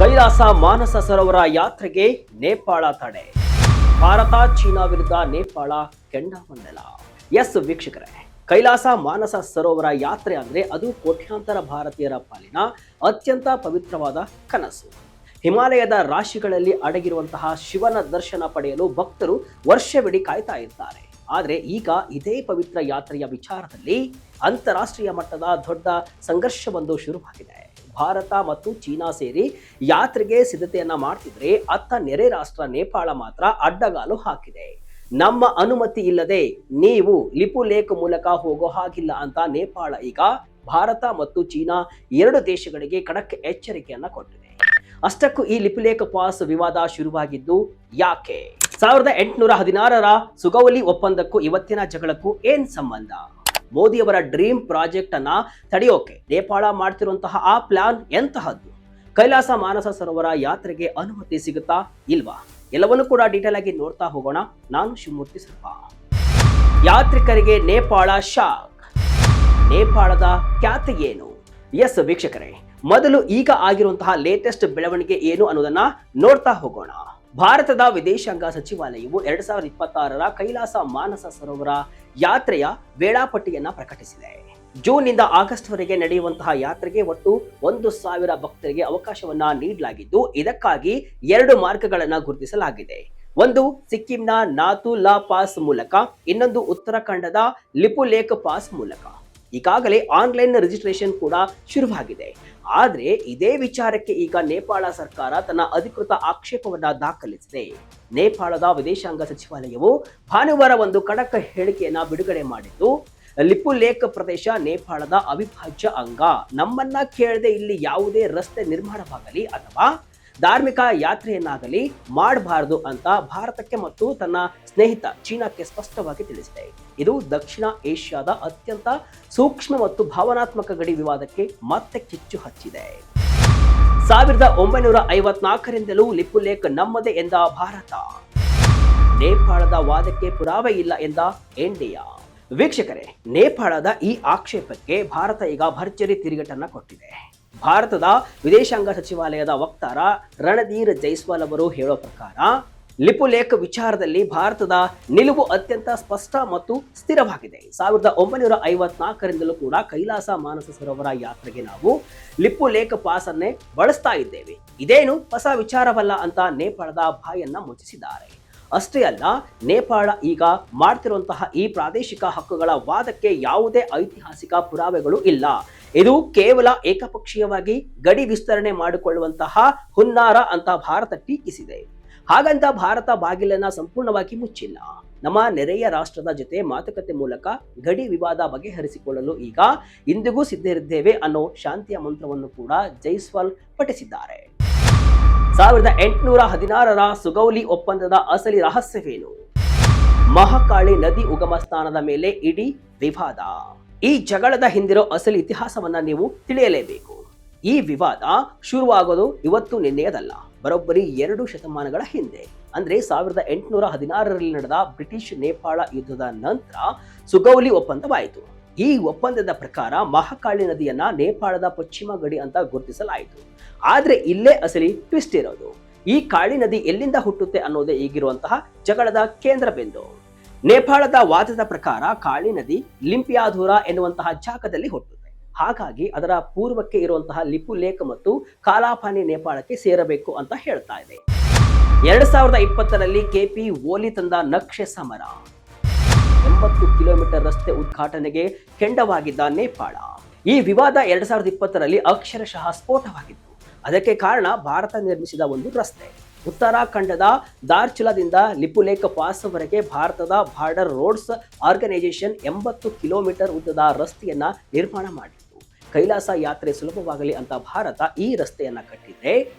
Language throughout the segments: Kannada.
ಕೈಲಾಸ ಮಾನಸ ಸರೋವರ ಯಾತ್ರೆಗೆ ನೇಪಾಳ ತಡೆ. ಭಾರತ ಚೀನಾ ವಿರುದ್ಧ ನೇಪಾಳ ಕೆಂಡಾಮಂಡಲ. ಎಸ್ ವೀಕ್ಷಕರೇ, ಕೈಲಾಸ ಮಾನಸ ಸರೋವರ ಯಾತ್ರೆ ಅಂದ್ರೆ ಅದು ಕೋಟ್ಯಾಂತರ ಭಾರತೀಯರ ಪಾಲಿನ ಅತ್ಯಂತ ಪವಿತ್ರವಾದ ಕನಸು. ಹಿಮಾಲಯದ ರಾಶಿಗಳಲ್ಲಿ ಅಡಗಿರುವಂತಹ ಶಿವನ ದರ್ಶನ ಪಡೆಯಲು ಭಕ್ತರು ವರ್ಷವಿಡೀ ಕಾಯ್ತಾ ಇರ್ತಾರೆ. ಆದರೆ ಈಗ ಇದೇ ಪವಿತ್ರ ಯಾತ್ರೆಯ ವಿಚಾರದಲ್ಲಿ ಅಂತಾರಾಷ್ಟ್ರೀಯ ಮಟ್ಟದ ದೊಡ್ಡ ಸಂಘರ್ಷವೊಂದು ಶುರುವಾಗಿದೆ. ಭಾರತ ಮತ್ತು ಚೀನಾ ಸೇರಿ ಯಾತ್ರೆಗೆ ಸಿದ್ಧತೆಯನ್ನ ಮಾಡ್ತಿದ್ರೆ ಅತ್ತ ನೆರೆ ರಾಷ್ಟ್ರ ನೇಪಾಳ ಮಾತ್ರ ಅಡ್ಡಗಾಲು ಹಾಕಿದೆ. ನಮ್ಮ ಅನುಮತಿ ಇಲ್ಲದೆ ನೀವು ಲಿಪು ಲೇಕ್ ಮೂಲಕ ಹೋಗೋ ಹಾಗಿಲ್ಲ ಅಂತ ನೇಪಾಳ ಈಗ ಭಾರತ ಮತ್ತು ಚೀನಾ ಎರಡು ದೇಶಗಳಿಗೆ ಖಡಕ್ ಎಚ್ಚರಿಕೆಯನ್ನ ಕೊಟ್ಟಿದೆ. ಅಷ್ಟಕ್ಕೂ ಈ ಲಿಪು ಲೇಕ್ ಪಾಸ್ ವಿವಾದ ಶುರುವಾಗಿದ್ದು ಯಾಕೆ? 1816ರ ಸುಗೌಲಿ ಒಪ್ಪಂದಕ್ಕೂ ಇವತ್ತಿನ ಜಗಳಕ್ಕೂ ಏನ್ ಸಂಬಂಧ? ಮೋದಿಯವರ ಡ್ರೀಮ್ ಪ್ರಾಜೆಕ್ಟ್ ಅನ್ನ ತಡೆಯೋಕೆ ನೇಪಾಳ ಮಾಡ್ತಿರುವಂತಹ ಆ ಪ್ಲಾನ್ ಎಂತಹದ್ದು? ಕೈಲಾಸ ಮಾನಸ ಸರೋವರ ಯಾತ್ರೆಗೆ ಅನುಮತಿ ಸಿಗುತ್ತಾ ಇಲ್ವಾ? ಎಲ್ಲವನ್ನೂ ಕೂಡ ಡೀಟೇಲ್ ಆಗಿ ನೋಡ್ತಾ ಹೋಗೋಣ. ನಾನು ಶಿವಮೂರ್ತಿ ಸರ್ಪ. ಯಾತ್ರಿಕರಿಗೆ ನೇಪಾಳ ಶಾಕ್. ನೇಪಾಳದ ಖ್ಯಾತಿ ಏನು? ಎಸ್ ವೀಕ್ಷಕರೇ, ಮೊದಲು ಈಗ ಆಗಿರುವಂತಹ ಲೇಟೆಸ್ಟ್ ಬೆಳವಣಿಗೆ ಏನು ಅನ್ನೋದನ್ನ ನೋಡ್ತಾ ಹೋಗೋಣ. ಭಾರತದ ವಿದೇಶಾಂಗ ಸಚಿವಾಲಯವು 2026ರ ಕೈಲಾಸ ಮಾನಸ ಸರೋವರ ಯಾತ್ರೆಯ ವೇಳಾಪಟ್ಟಿಯನ್ನ ಪ್ರಕಟಿಸಿದೆ. ಜೂನ್ ನಿಂದ ಆಗಸ್ಟ್ ವರೆಗೆ ನಡೆಯುವಂತಹ ಯಾತ್ರೆಗೆ ಒಟ್ಟು 1,000 ಭಕ್ತರಿಗೆ ಅವಕಾಶವನ್ನ ನೀಡಲಾಗಿದ್ದು, ಇದಕ್ಕಾಗಿ 2 ಮಾರ್ಗಗಳನ್ನ ಗುರುತಿಸಲಾಗಿದೆ. ಒಂದು ಸಿಕ್ಕಿಂನ ನಾಥು ಲಾ ಪಾಸ್ ಮೂಲಕ, ಇನ್ನೊಂದು ಉತ್ತರಾಖಂಡದ ಲಿಪು ಲೇಕ್ ಪಾಸ್ ಮೂಲಕ. ಈಗಾಗಲೇ ಆನ್ಲೈನ್ ರಿಜಿಸ್ಟ್ರೇಷನ್ ಕೂಡ ಶುರುವಾಗಿದೆ. ಆದ್ರೆ ಇದೇ ವಿಚಾರಕ್ಕೆ ಈಗ ನೇಪಾಳ ಸರ್ಕಾರ ತನ್ನ ಅಧಿಕೃತ ಆಕ್ಷೇಪವನ್ನ ದಾಖಲಿಸಿದೆ. ನೇಪಾಳದ ವಿದೇಶಾಂಗ ಸಚಿವಾಲಯವು ಭಾನುವಾರ ಒಂದು ಖಡಕ್ ಹೇಳಿಕೆಯನ್ನ ಬಿಡುಗಡೆ ಮಾಡಿದ್ದು, ಲಿಪು ಲೇಕ್ ಪ್ರದೇಶ ನೇಪಾಳದ ಅವಿಭಾಜ್ಯ ಅಂಗ. ನಮ್ಮನ್ನ ಕೇಳದೆ ಇಲ್ಲಿ ಯಾವುದೇ ರಸ್ತೆ ನಿರ್ಮಾಣವಾಗಲಿ ಅಥವಾ ಧಾರ್ಮಿಕ ಯಾತ್ರೆಯನ್ನಾಗಲಿ ಮಾಡಬಾರದು ಅಂತ ಭಾರತಕ್ಕೆ ಮತ್ತು ತನ್ನ ಸ್ನೇಹಿತ ಚೀನಾಕ್ಕೆ ಸ್ಪಷ್ಟವಾಗಿ ತಿಳಿಸಿದೆ. ಇದು ದಕ್ಷಿಣ ಏಷ್ಯಾದ ಅತ್ಯಂತ ಸೂಕ್ಷ್ಮ ಮತ್ತು ಭಾವನಾತ್ಮಕ ಗಡಿ ವಿವಾದಕ್ಕೆ ಮತ್ತೆ ಕಿಚ್ಚು ಹಚ್ಚಿದೆ. 1954ರಿಂದಲೂ ಲಿಪು ಲೇಕ್ ನಮ್ಮದೇ ಎಂದ ಭಾರತ, ನೇಪಾಳದ ವಾದಕ್ಕೆ ಪುರಾವೆ ಇಲ್ಲ ಎಂದ ಇಂಡಿಯಾ. ವೀಕ್ಷಕರೇ, ನೇಪಾಳದ ಈ ಆಕ್ಷೇಪಕ್ಕೆ ಭಾರತ ಈಗ ಭರ್ಜರಿ ತಿರುಗೇಟನ್ನ ಕೊಟ್ಟಿದೆ. ಭಾರತದ ವಿದೇಶಾಂಗ ಸಚಿವಾಲಯದ ವಕ್ತಾರ ರಣಧೀರ್ ಜೈಸ್ವಾಲ್ ಅವರು ಹೇಳೋ ಪ್ರಕಾರ, ಲಿಪು ಲೇಕ್ ವಿಚಾರದಲ್ಲಿ ಭಾರತದ ನಿಲುವು ಅತ್ಯಂತ ಸ್ಪಷ್ಟ ಮತ್ತು ಸ್ಥಿರವಾಗಿದೆ. 1954ರಿಂದಲೂ ಕೂಡ ಕೈಲಾಸ ಮಾನಸ ಸರೋವರ ಯಾತ್ರೆಗೆ ನಾವು ಲಿಪು ಲೇಕ್ ಪಾಸ್ ಅನ್ನೇ ಬಳಸ್ತಾ ಇದ್ದೇವೆ. ಇದೇನು ಹೊಸ ವಿಚಾರವಲ್ಲ ಅಂತ ನೇಪಾಳದ ಬಾಯನ್ನ ಮುಚ್ಚಿಸಿದ್ದಾರೆ. ಅಷ್ಟೇ ಅಲ್ಲ, ನೇಪಾಳ ಈಗ ಮಾಡ್ತಿರುವಂತಹ ಈ ಪ್ರಾದೇಶಿಕ ಹಕ್ಕುಗಳ ವಾದಕ್ಕೆ ಯಾವುದೇ ಐತಿಹಾಸಿಕ ಪುರಾವೆಗಳು ಇಲ್ಲ. ಇದು ಕೇವಲ ಏಕಪಕ್ಷೀಯವಾಗಿ ಗಡಿ ವಿಸ್ತರಣೆ ಮಾಡಿಕೊಳ್ಳುವಂತಹ ಹುನ್ನಾರ ಅಂತ ಭಾರತ ಟೀಕಿಸಿದೆ. ಹಾಗಂತ ಭಾರತ ಬಾಗಿಲನ್ನ ಸಂಪೂರ್ಣವಾಗಿ ಮುಚ್ಚಿಲ್ಲ. ನಮ್ಮ ನೆರೆಯ ರಾಷ್ಟ್ರದ ಜೊತೆ ಮಾತುಕತೆ ಮೂಲಕ ಗಡಿ ವಿವಾದ ಬಗೆಹರಿಸಿಕೊಳ್ಳಲು ಈಗ ಇಂದಿಗೂ ಸಿದ್ಧರಿದ್ದೇವೆ ಅನ್ನೋ ಶಾಂತಿಯ ಮಂತ್ರವನ್ನು ಕೂಡ ಜೈಸ್ವಾಲ್ ಪಠಿಸಿದ್ದಾರೆ. 1816ರ ಸುಗೌಲಿ ಒಪ್ಪಂದದ ಅಸಲಿ ರಹಸ್ಯವೇನು? ಮಹಾಕಾಳಿ ನದಿ ಉಗಮ ಸ್ಥಾನದ ಮೇಲೆ ಇಡೀ ವಿವಾದ. ಈ ಜಗಳದ ಹಿಂದಿರೋ ಅಸಲಿ ಇತಿಹಾಸವನ್ನ ನೀವು ತಿಳಿಯಲೇಬೇಕು. ಈ ವಿವಾದ ಶುರುವಾಗೋದು ಇವತ್ತು ನಿನ್ನೆಯದಲ್ಲ, ಬರೋಬ್ಬರಿ 2 ಶತಮಾನಗಳ ಹಿಂದೆ. ಅಂದ್ರೆ 1816ರಲ್ಲಿ ನಡೆದ ಬ್ರಿಟಿಷ್ ನೇಪಾಳ ಯುದ್ಧದ ನಂತರ ಸುಗೌಲಿ ಒಪ್ಪಂದವಾಯಿತು. ಈ ಒಪ್ಪಂದದ ಪ್ರಕಾರ ಮಹಾಕಾಳಿ ನದಿಯನ್ನ ನೇಪಾಳದ ಪಶ್ಚಿಮ ಗಡಿ ಅಂತ ಗುರುತಿಸಲಾಯಿತು. ಆದ್ರೆ ಇಲ್ಲೇ ಅಸಲಿ ಟ್ವಿಸ್ಟ್ ಇರೋದು. ಈ ಕಾಳಿ ನದಿ ಎಲ್ಲಿಂದ ಹುಟ್ಟುತ್ತೆ ಅನ್ನೋದೇ ಈಗಿರುವಂತಹ ಜಗಳದ ಕೇಂದ್ರ ಬಿಂದು. ನೇಪಾಳದ ವಾದದ ಪ್ರಕಾರ ಕಾಳಿ ನದಿ ಲಿಂಪಿಯಾಧುರ ಎನ್ನುವಂತಹ ಜಾಗದಲ್ಲಿ ಹುಟ್ಟುತ್ತೆ. ಹಾಗಾಗಿ ಅದರ ಪೂರ್ವಕ್ಕೆ ಇರುವಂತಹ ಲಿಪು ಲೇಕ್ ಮತ್ತು ಕಾಲಾಪಾನಿ ನೇಪಾಳಕ್ಕೆ ಸೇರಬೇಕು ಅಂತ ಹೇಳ್ತಾ ಇದೆ. 2020ರಲ್ಲಿ ಕೆಪಿ ಓಲಿ ತಂದ ನಕ್ಷೆ ಸಮರ. 80 ಕಿಲೋಮೀಟರ್ ರಸ್ತೆ ಉದ್ಘಾಟನೆಗೆ ಕೆಂಡವಾಗಿದ್ದ ನೇಪಾಳ. ಈ ವಿವಾದ 2020ರಲ್ಲಿ ಅಕ್ಷರಶಃ ಸ್ಫೋಟವಾಗಿತ್ತು. ಅದಕ್ಕೆ ಕಾರಣ ಭಾರತ ನಿರ್ಮಿಸಿದ ಒಂದು ರಸ್ತೆ. ಉತ್ತರಾಖಂಡದ ದಾರ್ಚುಲಾದಿಂದ ಲಿಪು ಲೇಕ್ ಪಾಸ್ ವರೆಗೆ ಭಾರತದ ಬಾರ್ಡರ್ ರೋಡ್ಸ್ ಆರ್ಗನೈಸೇಷನ್ 80 ಕಿಲೋಮೀಟರ್ ಉದ್ದದ ರಸ್ತೆಯನ್ನ ನಿರ್ಮಾಣ ಮಾಡಿತ್ತು. ಕೈಲಾಸ ಯಾತ್ರೆ ಸುಲಭವಾಗಲಿ ಅಂತ ಭಾರತ ಈ ರಸ್ತೆಯನ್ನ ಕಟ್ಟಿದ್ರೆ,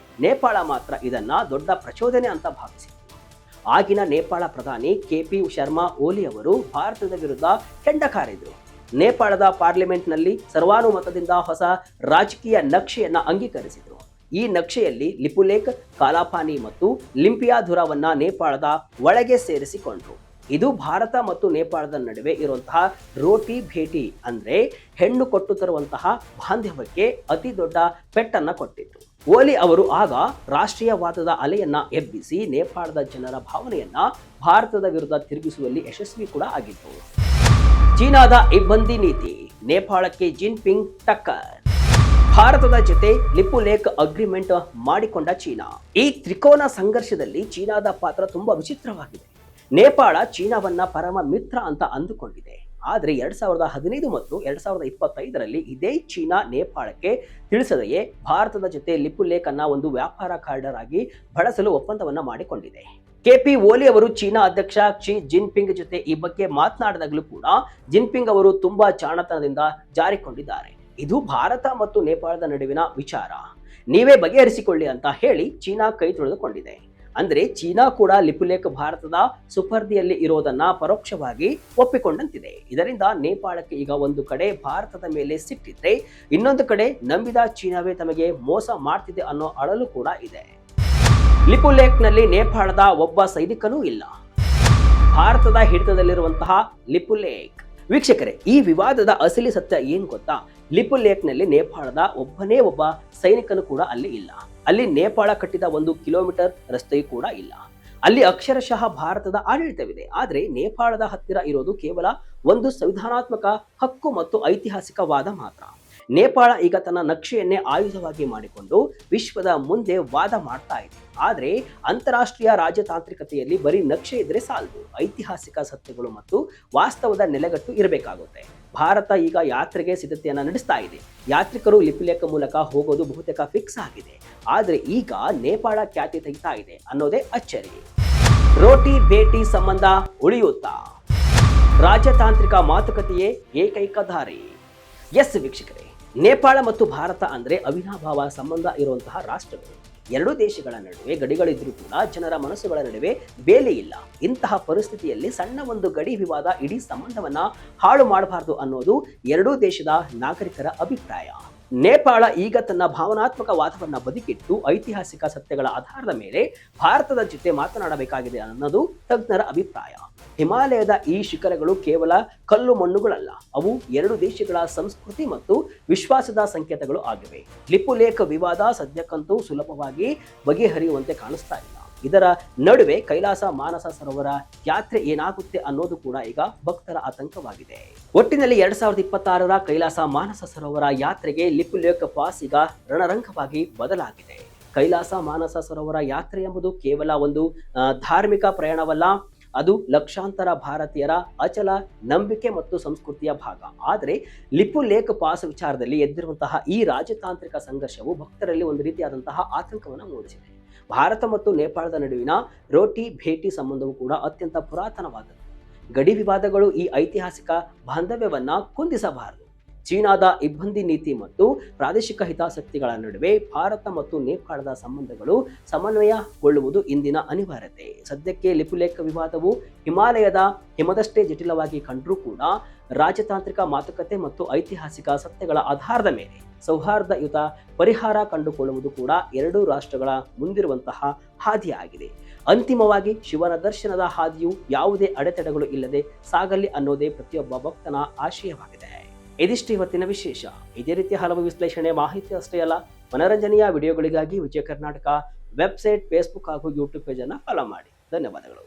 ನೇಪಾಳ ಮಾತ್ರ ಇದನ್ನ ದೊಡ್ಡ ಪ್ರಚೋದನೆ ಅಂತ ಭಾವಿಸಿತ್ತು. ಆಗಿನ ನೇಪಾಳ ಪ್ರಧಾನಿ ಕೆಪಿ ಶರ್ಮಾ ಓಲಿ ಅವರು ಭಾರತದ ವಿರುದ್ಧ ಕೆಂಡ ಕಾರಿದ್ರು. ನೇಪಾಳದ ಪಾರ್ಲಿಮೆಂಟ್ನಲ್ಲಿ ಸರ್ವಾನುಮತದಿಂದ ಹೊಸ ರಾಜಕೀಯ ನಕ್ಷೆಯನ್ನ ಅಂಗೀಕರಿಸಿದ್ರು. ಈ ನಕ್ಷೆಯಲ್ಲಿ ಲಿಪು ಲೇಕ್, ಕಾಲಾಪಾನಿ ಮತ್ತು ಲಿಂಪಿಯಾಧುರವನ್ನ ನೇಪಾಳದ ಒಳಗೆ ಸೇರಿಸಿಕೊಂಡ್ರು. ಇದು ಭಾರತ ಮತ್ತು ನೇಪಾಳದ ನಡುವೆ ಇರುವಂತಹ ರೋಟಿ ಭೇಟಿ ಅಂದ್ರೆ ಹೆಣ್ಣು ಕೊಟ್ಟು ತರುವಂತಹ ಬಾಂಧವ್ಯಕ್ಕೆ ಅತಿ ದೊಡ್ಡ ಪೆಟ್ಟನ್ನ ಕೊಟ್ಟಿತ್ತು. ಓಲಿ ಅವರು ಆಗ ರಾಷ್ಟ್ರೀಯವಾದದ ಅಲೆಯನ್ನ ಎಬ್ಬಿಸಿ ನೇಪಾಳದ ಜನರ ಭಾವನೆಯನ್ನ ಭಾರತದ ವಿರುದ್ಧ ತಿರುಗಿಸುವಲ್ಲಿ ಯಶಸ್ವಿ ಕೂಡ ಆಗಿತ್ತು. ಚೀನಾದ ಇಬ್ಬಂದಿ ನೀತಿ, ನೇಪಾಳಕ್ಕೆ ಜಿನ್ಪಿಂಗ್ ಟಕ್ಕರ್. ಭಾರತದ ಜೊತೆ ಲಿಪುಲೇಖ್ ಅಗ್ರಿಮೆಂಟ್ ಮಾಡಿಕೊಂಡ ಚೀನಾ. ಈ ತ್ರಿಕೋನ ಸಂಘರ್ಷದಲ್ಲಿ ಚೀನಾದ ಪಾತ್ರ ತುಂಬಾ ವಿಚಿತ್ರವಾಗಿದೆ. ನೇಪಾಳ ಚೀನಾವನ್ನ ಪರಮ ಮಿತ್ರ ಅಂತ ಅಂದುಕೊಂಡಿದೆ. ಆದರೆ 2015 ಮತ್ತು 2025ರಲ್ಲಿ ಇದೇ ಚೀನಾ ನೇಪಾಳಕ್ಕೆ ತಿಳಿಸದೆಯೇ ಭಾರತದ ಜೊತೆ ಲಿಪುಲೇಖ್ ಅನ್ನ ಒಂದು ವ್ಯಾಪಾರ ಕಾರಿಡಾರ್ ಆಗಿ ಬಳಸಲು ಒಪ್ಪಂದವನ್ನ ಮಾಡಿಕೊಂಡಿದೆ. ಕೆಪಿ ಓಲಿ ಅವರು ಚೀನಾ ಅಧ್ಯಕ್ಷ ಕ್ಸಿ ಜಿನ್ಪಿಂಗ್ ಜೊತೆ ಈ ಬಗ್ಗೆ ಮಾತನಾಡಿದಾಗಲೂ ಕೂಡ ಜಿನ್ಪಿಂಗ್ ಅವರು ತುಂಬಾ ಜಾಣತನದಿಂದ ಜಾರಿಕೊಂಡಿದ್ದಾರೆ. ಇದು ಭಾರತ ಮತ್ತು ನೇಪಾಳದ ನಡುವಿನ ವಿಚಾರ, ನೀವೇ ಬಗೆಹರಿಸಿಕೊಳ್ಳಿ ಅಂತ ಹೇಳಿ ಚೀನಾ ಕೈ ತೊಳೆದುಕೊಂಡಿದೆ. ಅಂದ್ರೆ ಚೀನಾ ಕೂಡ ಲಿಪುಲೇಖ್ ಭಾರತದ ಸುಪರ್ದಿಯಲ್ಲಿ ಇರೋದನ್ನ ಪರೋಕ್ಷವಾಗಿ ಒಪ್ಪಿಕೊಂಡಂತಿದೆ. ಇದರಿಂದ ನೇಪಾಳಕ್ಕೆ ಈಗ ಒಂದು ಕಡೆ ಭಾರತದ ಮೇಲೆ ಸಿಟ್ಟಿದ್ರೆ, ಇನ್ನೊಂದು ಕಡೆ ನಂಬಿದ ಚೀನಾವೇ ತಮಗೆ ಮೋಸ ಮಾಡ್ತಿದೆ ಅನ್ನೋ ಅಳಲು ಕೂಡ ಇದೆ. ಲಿಪುಲೇಖ್ನಲ್ಲಿ ನೇಪಾಳದ ಒಬ್ಬ ಸೈನಿಕನೂ ಇಲ್ಲ. ಭಾರತದ ಹಿಡಿತದಲ್ಲಿರುವಂತಹ ಲಿಪುಲೇಖ್. ವೀಕ್ಷಕರೇ, ಈ ವಿವಾದದ ಅಸಲಿ ಸತ್ಯ ಏನ್ ಗೊತ್ತಾ? ಲಿಪುಲೇಖ್ನಲ್ಲಿ ನೇಪಾಳದ ಒಬ್ಬನೇ ಒಬ್ಬ ಸೈನಿಕನು ಕೂಡ ಅಲ್ಲಿ ಇಲ್ಲ. ಅಲ್ಲಿ ನೇಪಾಳ ಕಟ್ಟಿದ 1 ಕಿಲೋಮೀಟರ್ ರಸ್ತೆಯೂ ಕೂಡ ಇಲ್ಲ. ಅಲ್ಲಿ ಅಕ್ಷರಶಃ ಭಾರತದ ಆಡಳಿತವಿದೆ. ಆದರೆ ನೇಪಾಳದ ಹತ್ತಿರ ಇರೋದು ಕೇವಲ ಒಂದು ಸಂವಿಧಾನಾತ್ಮಕ ಹಕ್ಕು ಮತ್ತು ಐತಿಹಾಸಿಕ ವಾದ ಮಾತ್ರ. ನೇಪಾಳ ಈಗ ತನ್ನ ನಕ್ಷೆಯನ್ನೇ ಆಯುಧವಾಗಿ ಮಾಡಿಕೊಂಡು ವಿಶ್ವದ ಮುಂದೆ ವಾದ ಮಾಡ್ತಾ ಇದೆ. ಆದರೆ ಅಂತಾರಾಷ್ಟ್ರೀಯ ರಾಜತಾಂತ್ರಿಕತೆಯಲ್ಲಿ ಬರೀ ನಕ್ಷೆ ಇದ್ರೆ ಸಾಲದು, ಐತಿಹಾಸಿಕ ಸತ್ಯಗಳು ಮತ್ತು ವಾಸ್ತವದ ನೆಲೆಗಟ್ಟು ಇರಬೇಕಾಗುತ್ತೆ. ಭಾರತ ಈಗ ಯಾತ್ರೆಗೆ ಸಿದ್ಧತೆಯನ್ನ ನಡೆಸ್ತಾ ಇದೆ. ಯಾತ್ರಿಕರು ಲಿಪುಲೇಖ್ ಮೂಲಕ ಹೋಗೋದು ಬಹುತೇಕ ಫಿಕ್ಸ್ ಆಗಿದೆ. ಆದರೆ ಈಗ ನೇಪಾಳ ಖ್ಯಾತಿ ತೆಗಿತಾ ಇದೆ ಅನ್ನೋದೇ ಅಚ್ಚರಿ. ರೋಟಿ ಭೇಟಿ ಸಂಬಂಧ ಉಳಿಯುತ್ತಾ? ರಾಜತಾಂತ್ರಿಕ ಮಾತುಕತೆಯೇ ಏಕೈಕ ದಾರಿ. ಎಸ್ ವೀಕ್ಷಕರೇ, ನೇಪಾಳ ಮತ್ತು ಭಾರತ ಅಂದ್ರೆ ಅವಿನಾಭಾವ ಸಂಬಂಧ ಇರುವಂತಹ ರಾಷ್ಟ್ರಗಳು. ಎರಡೂ ದೇಶಗಳ ನಡುವೆ ಗಡಿಗಳಿದ್ರೂ ಕೂಡ ಜನರ ಮನಸ್ಸುಗಳ ನಡುವೆ ಬೇಲಿ ಇಲ್ಲ. ಇಂತಹ ಪರಿಸ್ಥಿತಿಯಲ್ಲಿ ಸಣ್ಣ ಒಂದು ಗಡಿ ವಿವಾದ ಇಡೀ ಸಂಬಂಧವನ್ನ ಹಾಳು ಮಾಡಬಾರದು ಅನ್ನೋದು ಎರಡೂ ದೇಶದ ನಾಗರಿಕರ ಅಭಿಪ್ರಾಯ. ನೇಪಾಳ ಈಗ ತನ್ನ ಭಾವನಾತ್ಮಕ ವಾದವನ್ನ ಬದಿಗಿಟ್ಟು ಐತಿಹಾಸಿಕ ಸತ್ಯಗಳ ಆಧಾರದ ಮೇಲೆ ಭಾರತದ ಜೊತೆ ಮಾತನಾಡಬೇಕಾಗಿದೆ ಅನ್ನೋದು ತಜ್ಞರ ಅಭಿಪ್ರಾಯ. ಹಿಮಾಲಯದ ಈ ಶಿಖರಗಳು ಕೇವಲ ಕಲ್ಲು ಮಣ್ಣುಗಳಲ್ಲ, ಅವು ಎರಡು ದೇಶಗಳ ಸಂಸ್ಕೃತಿ ಮತ್ತು ವಿಶ್ವಾಸದ ಸಂಕೇತಗಳು ಆಗಿವೆ. ಲಿಪುಲೇಖ್ ವಿವಾದ ಸದ್ಯಕ್ಕಂತೂ ಸುಲಭವಾಗಿ ಬಗೆಹರಿಯುವಂತೆ ಕಾಣಿಸ್ತಾ ಇಲ್ಲ. ಇದರ ನಡುವೆ ಕೈಲಾಸ ಮಾನಸ ಸರೋವರ ಯಾತ್ರೆ ಏನಾಗುತ್ತೆ ಅನ್ನೋದು ಕೂಡ ಈಗ ಭಕ್ತರ ಆತಂಕವಾಗಿದೆ. ಒಟ್ಟಿನಲ್ಲಿ 2026ರ ಕೈಲಾಸ ಮಾನಸ ಸರೋವರ ಯಾತ್ರೆಗೆ ಲಿಪುಲೇಖ್ ಪಾಸ್ ಈಗ ರಣರಂಗವಾಗಿ ಬದಲಾಗಿದೆ. ಕೈಲಾಸ ಮಾನಸ ಸರೋವರ ಯಾತ್ರೆ ಎಂಬುದು ಕೇವಲ ಒಂದು ಧಾರ್ಮಿಕ ಪ್ರಯಾಣವಲ್ಲ, ಅದು ಲಕ್ಷಾಂತರ ಭಾರತೀಯರ ಅಚಲ ನಂಬಿಕೆ ಮತ್ತು ಸಂಸ್ಕೃತಿಯ ಭಾಗ. ಆದರೆ ಲಿಪುಲೇಖ್ ಪಾಸ್ ವಿಚಾರದಲ್ಲಿ ಎದ್ದಿರುವಂತಹ ಈ ರಾಜತಾಂತ್ರಿಕ ಸಂಘರ್ಷವು ಭಕ್ತರಲ್ಲಿ ಒಂದು ರೀತಿಯಾದಂತಹ ಆತಂಕವನ್ನು ಮೂಡಿಸಿದೆ. ಭಾರತ ಮತ್ತು ನೇಪಾಳದ ನಡುವಿನ ರೋಟಿ ಭೇಟಿ ಸಂಬಂಧವು ಕೂಡ ಅತ್ಯಂತ ಪುರಾತನವಾದದ್ದು. ಗಡಿ ವಿವಾದಗಳು ಈ ಐತಿಹಾಸಿಕ ಬಾಂಧವ್ಯವನ್ನ ಕುಂದಿಸಬಾರದು. ಚೀನಾದ ಇಬ್ಬಂದಿ ನೀತಿ ಮತ್ತು ಪ್ರಾದೇಶಿಕ ಹಿತಾಸಕ್ತಿಗಳ ನಡುವೆ ಭಾರತ ಮತ್ತು ನೇಪಾಳದ ಸಂಬಂಧಗಳು ಸಮನ್ವಯಗೊಳ್ಳುವುದು ಇಂದಿನ ಅನಿವಾರ್ಯತೆ. ಸದ್ಯಕ್ಕೆ ಲಿಪುಲೇಖ್ ವಿವಾದವು ಹಿಮಾಲಯದ ಹಿಮದಷ್ಟೇ ಜಟಿಲವಾಗಿ ಕಂಡರೂ ಕೂಡ ರಾಜತಾಂತ್ರಿಕ ಮಾತುಕತೆ ಮತ್ತು ಐತಿಹಾಸಿಕ ಸತ್ಯಗಳ ಆಧಾರದ ಮೇಲೆ ಸೌಹಾರ್ದಯುತ ಪರಿಹಾರ ಕಂಡುಕೊಳ್ಳುವುದು ಕೂಡ ಎರಡೂ ರಾಷ್ಟ್ರಗಳ ಮುಂದಿರುವಂತಹ ಹಾದಿಯಾಗಿದೆ. ಅಂತಿಮವಾಗಿ ಶಿವನ ದರ್ಶನದ ಹಾದಿಯು ಯಾವುದೇ ಅಡೆತಡೆಗಳು ಇಲ್ಲದೆ ಸಾಗಲಿ ಅನ್ನೋದೇ ಪ್ರತಿಯೊಬ್ಬ ಭಕ್ತನ ಆಶಯವಾಗಿದೆ. ಇದಿಷ್ಟು ಇವತ್ತಿನ ವಿಶೇಷ. ಇದೇ ರೀತಿಯ ಹಲವು ವಿಶ್ಲೇಷಣೆ ಮಾಹಿತಿ ಅಷ್ಟೇ ಅಲ್ಲ, ಮನರಂಜನೆಯ ವಿಡಿಯೋಗಳಿಗಾಗಿ ವಿಜಯ ಕರ್ನಾಟಕ ವೆಬ್ಸೈಟ್, ಫೇಸ್ಬುಕ್ ಹಾಗೂ ಯೂಟ್ಯೂಬ್ ಪೇಜ್ ಅನ್ನು ಫಾಲೋ ಮಾಡಿ. ಧನ್ಯವಾದಗಳು.